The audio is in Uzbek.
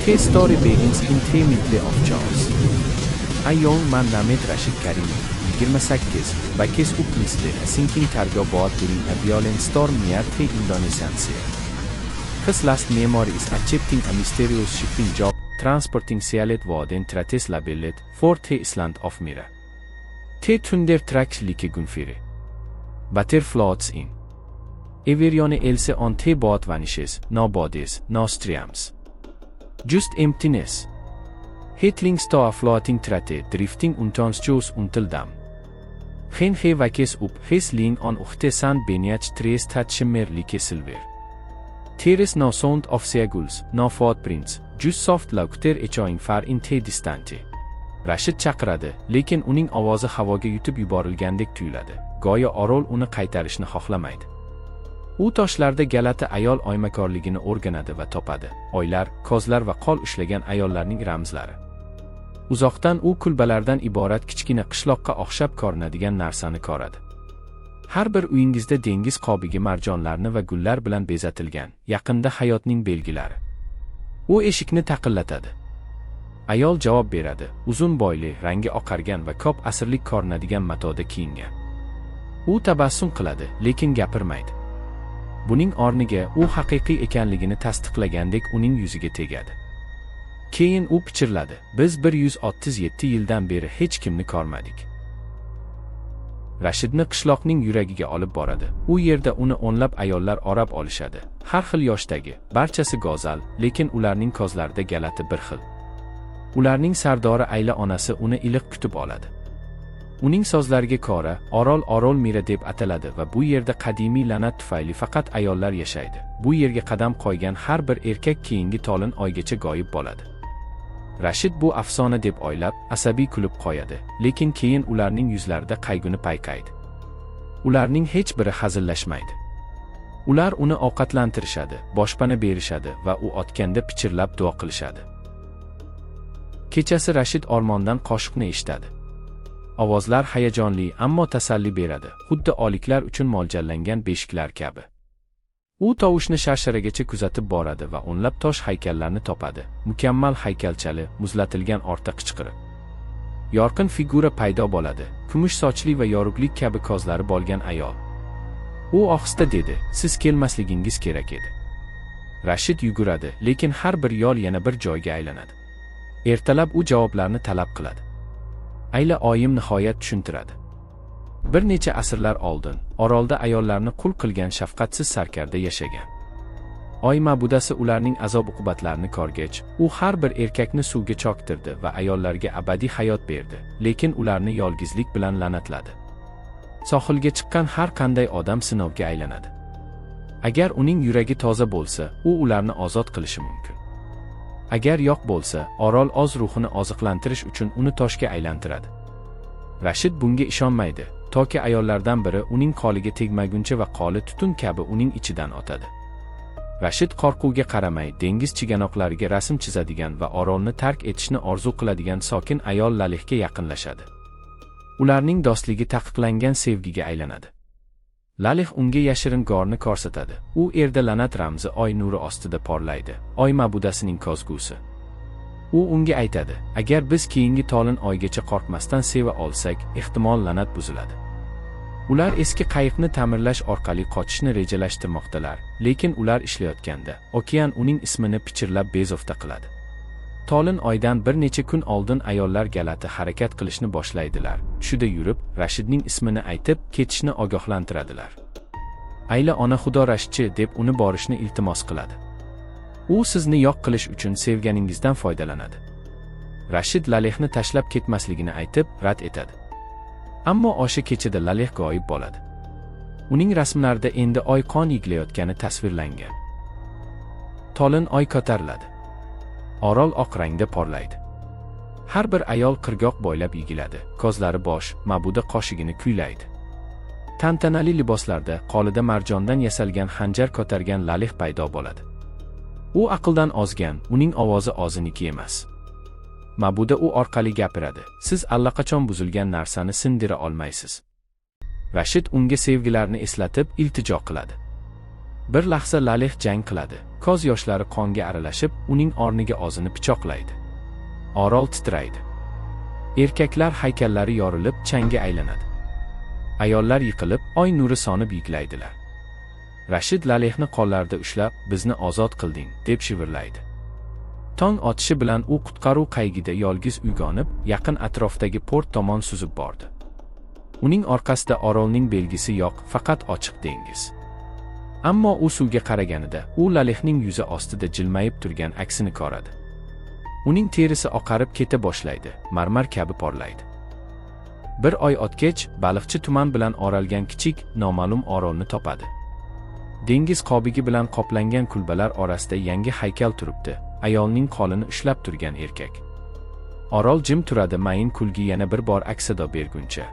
Her story begins in 3 minutes of chaos. A young man named Rashid Karimov, 28, wakes up instead a sinking cargo boat during a violent storm near the Indonesian Sea. His last memory is accepting a mysterious shipping job, transporting sealet vaden trates labellet for the island of Mira. The thunder tracks like gunfire. Butter floats in. Everyone else on the boat vanishes, no bodies, no streams. Just emptiness. Hitling står floating trate, drifting untonsjus until dam. Geen he wakes up, his lean on uchte sand beniach tres tatshimmer like silver. There is no sound of seagulls, no footprints, just soft laughter echoing far in the distance. Rashid chaqiradi, lekin uning ovozi havoga yutib yuborilgandek tuyuladi. Go'yo Orol uni qaytarishni xohlamaydi. U toshlarda galati ayol oymakorligini o'rganadi va topadi. Oylar, kozlar va qol ushlagan ayollarning ramzlari. Uzoqdan u kulbalardan iborat kichkina qishloqqa o'xshab ko'rinadigan narsani ko'radi. Har bir uyingizda dengiz qobiga marjonlarni va gullar bilan bezatilgan, yaqinda hayotning belgilari. U eshikni taqillatadi. Ayol javob beradi, uzun bo'yli, rangi oqargan va ko'p asrlik ko'rinadigan matoda kiyingan. U tabassum qiladi, lekin gapirmaydi. Buning o'rniga u haqiqiy ekanligini tasdiqlagandek uning yuziga tegadi. Keyin u pichirladi, biz 137 yildan beri hech kimni ko'rmadik. Rashidni qishloqning yuragiga olib boradi. U yerda uni o'nlab ayollar orab olishadi. Har xil yoshdagi, barchasi go'zal, lekin ularning ko'zlarida galati bir xil. Ularning sardori Ayla onasi uni iliq kutib oladi. Uning so'zlariga ko'ra, Orol Mira deb ataladi va bu yerda qadimiy la'nat tufayli faqat ayollar yashaydi. Bu yerga qadam qo'ygan har bir erkak keyingi tolin oygacha g'oyib bo'ladi. Rashid bu afsona deb o'ylab, asabiy kulib qo'yadi, lekin keyin ularning yuzlarida qayg'uni payqaydi. Ularning hech biri hazillashmaydi. Ular uni ovqatlantirishadi, boshpana berishadi va u otganda pichirlab duo qilishadi. Kechasi Rashid o'rmondan qo'shiqni eshitadi. Ovozlar hayajonli, ammo tasalli beradi, xuddi oliklar uchun mo'ljallangan beshiklar kabi. U tovushni sharsharagacha kuzatib boradi va o'nlab tosh haykallarni topadi. Mukammal haykalchali, muzlatilgan orta qichqirib. Yorqin figura paydo bo'ladi, kumush sochli va yorug'lik kabi ko'zlari bo'lgan ayol. U ohista dedi, siz kelmasligingiz kerak edi. Rashid yuguradi, lekin har bir yo'l yana bir joyga aylanadi. Ertalab u javoblarni talab qiladi. Ayla oyim nihoyat tushuntiradi. Bir necha asrlar oldin, orolda ayollarni qul qilgan shafqatsiz sarkarda yashagan. Oy ma'budasi ularning azob-uqubatlarini ko'rgach, u har bir erkakni suvga cho'ktirdi va ayollarga abadiy hayot berdi, lekin ularni yolg'izlik bilan la'natladi. Sohilga chiqqan har qanday odam sinovga aylanadi. Agar uning yuragi toza bo'lsa, u ularni ozod qilishi mumkin. Agar yo'q bo'lsa, Orol o'z ruhini oziqlantirish uchun uni toshga aylantiradi. Rashid bunga ishonmaydi, toki ayollardan biri uning qoliga tegmaguncha va qoli tutun kabi uning ichidan o'tadi. Rashid qo'rquvga qaramay, dengiz chiganoqlariga rasm chizadigan va Orolni tark etishni orzu qiladigan sokin ayol Lalihga yaqinlashadi. Ularning do'stligi taqiqlangan sevgiga aylanadi. Lalih unga yashirin g'orni ko'rsatadi. U erda la'nat ramzi oy nuri ostida porlaydi, oy ma'budasining ko'zgusi. U unga aytadi, agar biz keyingi tolin oygacha qo'rqmasdan seva olsak, ehtimol la'nat buziladi. Ular eski qayiqni ta'mirlash orqali qochishni rejalashtirmoqdalar, lekin ular ishlayotganda, okean uning ismini pichirlab bezovta qiladi. Tolin oydan bir necha kun oldin ayollar galati harakat qilishni boshlaydilar. Shuda yurib, Rashidning ismini aytib, ketishni ogohlantiradilar. Ayla ona xudo Rashidchi deb uni borishni iltimos qiladi. U sizni yo'q qilish uchun sevganingizdan foydalanadi. Rashid Lalihni tashlab ketmasligini aytib, rad etadi. Ammo o'sha kechada Lalih g'oyib bo'ladi. Uning rasmlarida endi oy qon yig'layotgani tasvirlangan. Tolin oy ko'tariladi. Orol oq rangda porlaydi. Har bir ayol qirg'oq bo'ylab yigiladi, ko'zlari bosh, ma'buda qoshigini kuylaydi. Tantanali liboslarda, qo'lida marjondan yasalgan xanjar ko'targan Lalih paydo bo'ladi. U aqldan ozgan, uning ovozi o'ziniki emas. Ma'buda u orqali gapiradi, siz allaqachon buzilgan narsani sindira olmaysiz. Rashid unga sevgilarini eslatib, iltijo qiladi. Bir lahza Lalih jang qiladi, ko'z yoshlari qonga aralashib, uning o'rniga og'zini pichoqlaydi. Orol titraydi. Erkaklar haykallari yorilib, changga aylanadi. Ayollar yiqilib, oy nuri sonib yiglaydilar. Rashid Lalehni qo'llarida ushlab, "Bizni ozod qilding", deb shivirlaydi. Tong otishi bilan u qutqaruv qayg'ida yolg'iz uyg'onib, yaqin atrofdagi port tomon suzib bordi. Uning orqasida orolning belgisi yo'q, faqat ochiq dengiz. Ammo u suvga qaraganida, u Lalehning yuzi ostida jilmayib turgan aksini ko'radi. Uning terisi oqarib keta boshlaydi, marmar kabi porlaydi. Bir oy o'tgach, baliqchi tuman bilan o'ralgan kichik, noma'lum orolni topadi. Dengiz qobigi bilan qoplangan kulbalar orasida yangi haykal turibdi, ayolning qo'lini ushlab turgan erkak. Orol jim turadi, mayin kulgi yana bir bor aks sado berguncha.